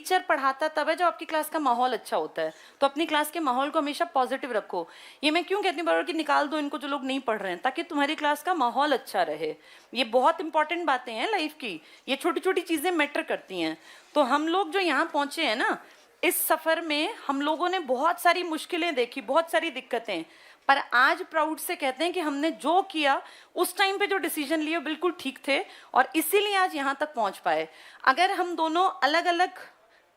Teacher पढ़ाता तब है जब आपकी क्लास का माहौल अच्छा होता है। तो अपनी क्लास के माहौल को हमेशा पॉजिटिव रखो। ये मैं क्यों कहती हूँ बार बार कि निकाल दो इनको जो लोग नहीं पढ़ रहे हैं, ताकि तुम्हारी क्लास का माहौल अच्छा रहे। ये बहुत इंपॉर्टेंट बातें हैं लाइफ की, ये छोटी छोटी चीजें मैटर करती हैं। तो हम लोग जो यहाँ पहुंचे हैं ना, इस सफर में हम लोगों ने बहुत सारी मुश्किलें देखी, बहुत सारी दिक्कतें, पर आज प्राउड से कहते हैं कि हमने जो किया उस टाइम पे जो डिसीजन लिए बिल्कुल ठीक थे, और इसीलिए आज यहाँ तक पहुँच पाए। अगर हम दोनों अलग अलग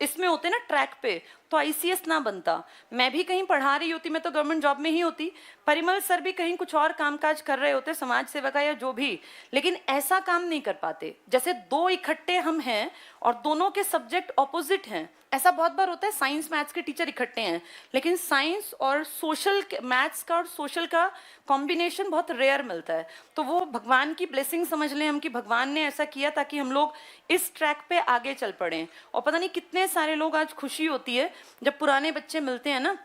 इसमें होते ना ट्रैक पे, तो आईसीएस ना बनता। मैं भी कहीं पढ़ा रही होती, मैं तो गवर्नमेंट जॉब में ही होती, परिमल सर भी कहीं कुछ और कामकाज कर रहे होते, समाज सेवा का या जो भी, लेकिन ऐसा काम नहीं कर पाते। जैसे दो इकट्ठे हम हैं और दोनों के सब्जेक्ट ऑपोजिट हैं, ऐसा बहुत बार होता है। साइंस मैथ्स के टीचर इकट्ठे हैं, लेकिन साइंस और सोशल, मैथ्स का और सोशल का कॉम्बिनेशन बहुत रेयर मिलता है। तो वो भगवान की ब्लेसिंग समझ लें हम, कि भगवान ने ऐसा किया ताकि हम लोग इस ट्रैक पे आगे चल पड़े। और पता नहीं कितने सारे लोग आज खुशी होती है जब पुराने बच्चे मिलते हैं ना,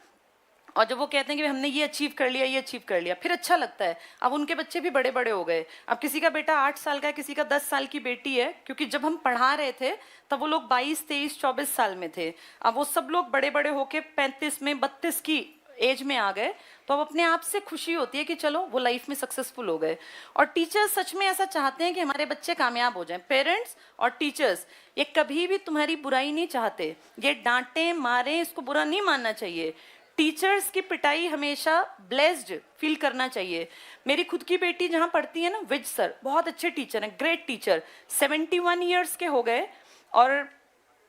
और जब वो कहते हैं कि हमने ये अचीव कर लिया, ये अचीव कर लिया, फिर अच्छा लगता है। अब उनके बच्चे भी बड़े बड़े हो गए। अब किसी का बेटा 8 साल का है, किसी का 10 साल की बेटी है, क्योंकि जब हम पढ़ा रहे थे तब वो लोग 22, 23, 24 साल में थे। अब वो सब लोग बड़े बड़े होके 35 में, 32 की एज में आ गए। तो अब अपने आप से खुशी होती है कि चलो वो लाइफ में सक्सेसफुल हो गए। और टीचर्स सच में ऐसा चाहते हैं कि हमारे बच्चे कामयाब हो जाएं। पेरेंट्स और टीचर्स ये कभी भी तुम्हारी बुराई नहीं चाहते। ये डांटें मारें, इसको बुरा नहीं मानना चाहिए। टीचर्स की पिटाई हमेशा ब्लेस्ड फील करना चाहिए। मेरी खुद की बेटी जहाँ पढ़ती है ना, विज सर बहुत अच्छे टीचर हैं, ग्रेट टीचर, 71 ईयर्स के हो गए। और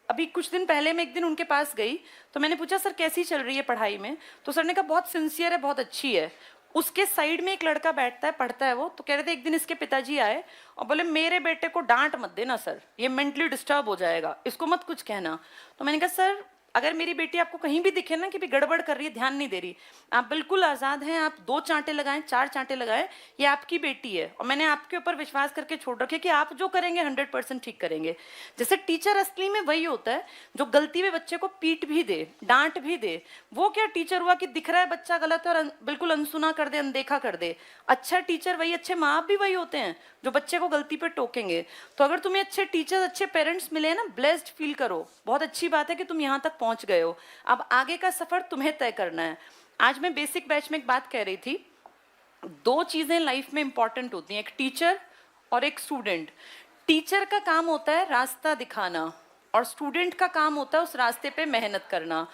अभी कुछ दिन पहले मैं एक दिन उनके पास गई, तो मैंने पूछा सर कैसी चल रही है पढ़ाई में, तो सर ने कहा बहुत सिंसियर है, बहुत अच्छी है। उसके साइड में एक लड़का बैठता है, पढ़ता है वो, तो कह रहे थे एक दिन इसके पिताजी आए और बोले मेरे बेटे को डांट मत देना सर, ये मेंटली डिस्टर्ब हो जाएगा, इसको मत कुछ कहना। तो मैंने कहा सर अगर मेरी बेटी आपको कहीं भी दिखे ना कि भी गड़बड़ कर रही है, ध्यान नहीं दे रही, आप बिल्कुल आज़ाद हैं, आप 2 चांटे लगाएं, 4 चांटे लगाएं, ये आपकी बेटी है और मैंने आपके ऊपर विश्वास करके छोड़ रखे कि आप जो करेंगे 100% ठीक करेंगे। जैसे टीचर असली में वही होता है जो गलती में बच्चे को पीट भी दे, डांट भी दे। वो क्या टीचर हुआ कि दिख रहा है बच्चा गलत है और बिल्कुल अनसुना कर दे, अनदेखा कर दे। अच्छा टीचर वही, अच्छे माँ बाप भी वही होते हैं जो बच्चे को गलती पे टोकेंगे। तो अगर तुम्हें अच्छे टीचर्स, अच्छे पेरेंट्स मिले ना, ब्लेस्ड फील करो। बहुत अच्छी बात है कि तुम यहाँ तक पहुँच गए हो। अब आगे का सफर तुम्हें तय करना है। आज मैं बेसिक बैच में एक बात कह रही थी, 2 चीजें लाइफ में इंपॉर्टेंट होती हैं, एक टीचर और एक स्टूडेंट। टीचर का काम होता है रास्ता दिखाना और स्टूडेंट का काम होता है उस रास्ते पे मेहनत करना।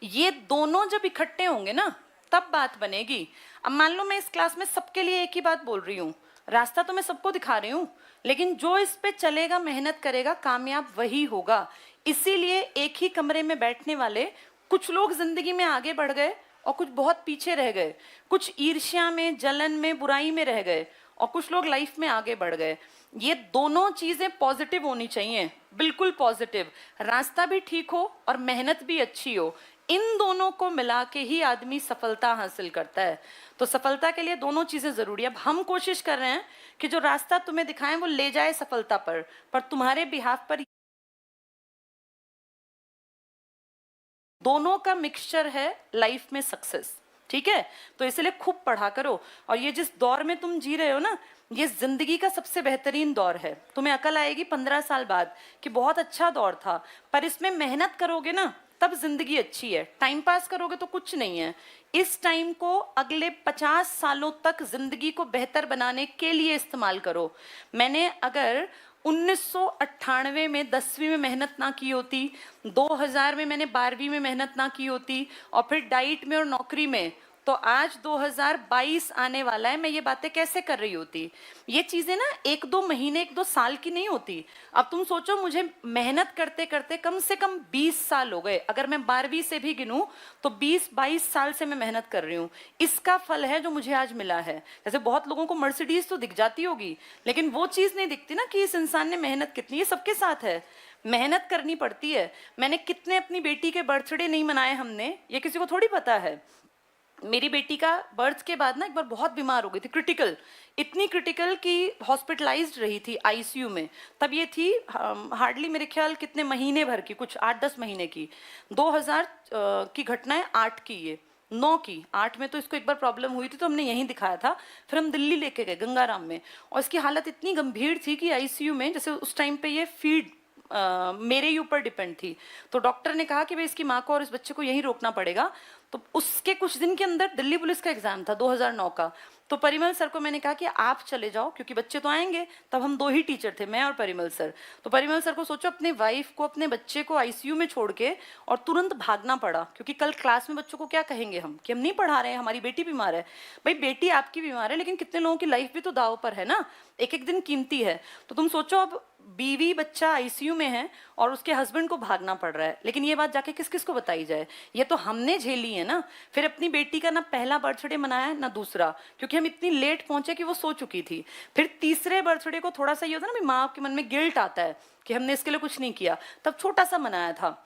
ये दोनों जब इकट्ठे होंगे ना तब बात बनेगी। अब मान लो मैं इस क्लास में सबके लिए एक ही बात बोल रही हूँ, रास्ता तो मैं सबको दिखा रही हूँ, लेकिन जो इस पे चलेगा, मेहनत करेगा, कामयाब वही होगा। इसीलिए एक ही कमरे में बैठने वाले कुछ लोग जिंदगी में आगे बढ़ गए और कुछ बहुत पीछे रह गए, कुछ ईर्ष्या में, जलन में, बुराई में रह गए और कुछ लोग लाइफ में आगे बढ़ गए। ये दोनों चीजें पॉजिटिव होनी चाहिए, बिल्कुल पॉजिटिव। रास्ता भी ठीक हो और मेहनत भी अच्छी हो, इन दोनों को मिला के ही आदमी सफलता हासिल करता है। तो सफलता के लिए दोनों चीजें जरूरी है। अब हम कोशिश कर रहे हैं कि जो रास्ता तुम्हें दिखाएं वो ले जाए सफलता पर तुम्हारे बिहाफ पर दोनों का मिक्सचर है लाइफ में सक्सेस। ठीक है, तो इसलिए खूब पढ़ा करो। और ये जिस दौर में तुम जी रहे हो ना, ये जिंदगी का सबसे बेहतरीन दौर है। तुम्हें अकल आएगी 15 साल बाद कि बहुत अच्छा दौर था, पर इसमें मेहनत करोगे ना तब जिंदगी अच्छी है। टाइम पास करोगे तो कुछ नहीं है। इस टाइम को अगले 50 सालों तक जिंदगी को बेहतर बनाने के लिए इस्तेमाल करो। मैंने अगर 1998 में 10वीं में मेहनत ना की होती, 2000 में मैंने 12वीं में मेहनत ना की होती और फिर डाइट में और नौकरी में, तो आज 2022 आने वाला है, मैं ये बातें कैसे कर रही होती। ये चीजें ना 1-2 महीने, 1-2 साल की नहीं होती। अब तुम सोचो, मुझे मेहनत करते करते कम से कम 20 साल हो गए। अगर मैं 12वीं से भी गिनूं तो 20-22 साल से मैं मेहनत कर रही हूँ। इसका फल है जो मुझे आज मिला है। जैसे बहुत लोगों को मर्सिडीज तो दिख जाती होगी, लेकिन वो चीज नहीं दिखती ना कि इस इंसान ने मेहनत कितनी। ये सबके साथ है, मेहनत करनी पड़ती है। मैंने कितने अपनी बेटी के बर्थडे नहीं मनाए हमने, ये किसी को थोड़ी पता है। मेरी बेटी का बर्थ के बाद ना एक बार बहुत बीमार हो गई थी, क्रिटिकल, इतनी क्रिटिकल कि हॉस्पिटलाइज्ड रही थी आईसीयू में। तब ये थी हार्डली मेरे ख्याल कितने महीने भर की, कुछ 8-10 महीने की। 2000 की घटना है, 8 की, ये 9 की, 8 में तो इसको एक बार प्रॉब्लम हुई थी तो हमने यहीं दिखाया था। फिर हम दिल्ली लेके गए गंगाराम में, और इसकी हालत इतनी गंभीर थी कि आईसीयू में, जैसे उस टाइम पे ये फीड मेरे ही ऊपर डिपेंड थी। तो डॉक्टर ने कहा कि भाई इसकी माँ को और इस बच्चे को यहीं रोकना पड़ेगा। तो उसके कुछ दिन के अंदर दिल्ली पुलिस का एग्जाम था 2009 का। तो परिमल सर को मैंने कहा कि आप चले जाओ, क्योंकि बच्चे तो आएंगे। तब हम 2 ही टीचर थे, मैं और परिमल सर। तो परिमल सर को सोचो अपने वाइफ को, अपने बच्चे को आईसीयू में छोड़ के और तुरंत भागना पड़ा, क्योंकि कल क्लास में बच्चों को क्या कहेंगे हम कि हम नहीं पढ़ा रहे हैं, हमारी बेटी बीमार है। भाई बेटी आपकी बीमार है, लेकिन कितने लोगों की लाइफ भी तो दाव पर है ना, एक एक दिन कीमती है। तो तुम सोचो अब बीवी बच्चा आईसीयू में है और उसके हस्बैंड को भागना पड़ रहा है, लेकिन ये बात जाके किस किस को बताई जाए? ये तो हमने झेली है ना। फिर अपनी बेटी का ना पहला बर्थडे मनाया ना दूसरा, क्योंकि हम इतनी लेट पहुंचे कि वो सो चुकी थी। फिर तीसरे बर्थडे को थोड़ा सा ये होता है ना, माँ के मन में गिल्ट आता है कि हमने इसके लिए कुछ नहीं किया, तब छोटा सा मनाया था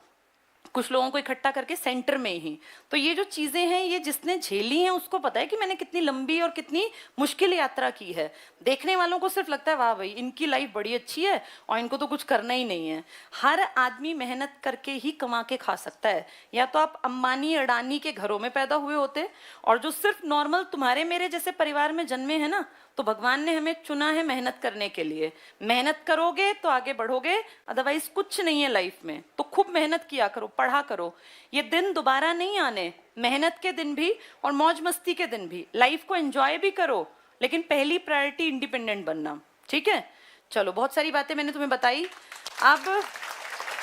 कुछ लोगों को इकट्ठा करके सेंटर में ही। तो ये जो चीजें हैं, ये जिसने झेली हैं उसको पता है कि मैंने कितनी लंबी और कितनी मुश्किल यात्रा की है। देखने वालों को सिर्फ लगता है वाह भाई इनकी लाइफ बड़ी अच्छी है और इनको तो कुछ करना ही नहीं है। हर आदमी मेहनत करके ही कमा के खा सकता है। या तो आप अंबानी अडानी के घरों में पैदा हुए होते, और जो सिर्फ नॉर्मल तुम्हारे मेरे जैसे परिवार में जन्मे हैं ना, तो भगवान ने हमें चुना है मेहनत करने के लिए। मेहनत करोगे तो आगे बढ़ोगे, अदरवाइज कुछ नहीं है लाइफ में। तो खूब मेहनत किया करो, पढ़ा करो। ये दिन दोबारा नहीं आने, मेहनत के दिन भी और मौज मस्ती के दिन भी। लाइफ को एंजॉय भी करो, लेकिन पहली प्रायोरिटी इंडिपेंडेंट बनना। ठीक है, चलो बहुत सारी बातें मैंने तुम्हें बताई। अब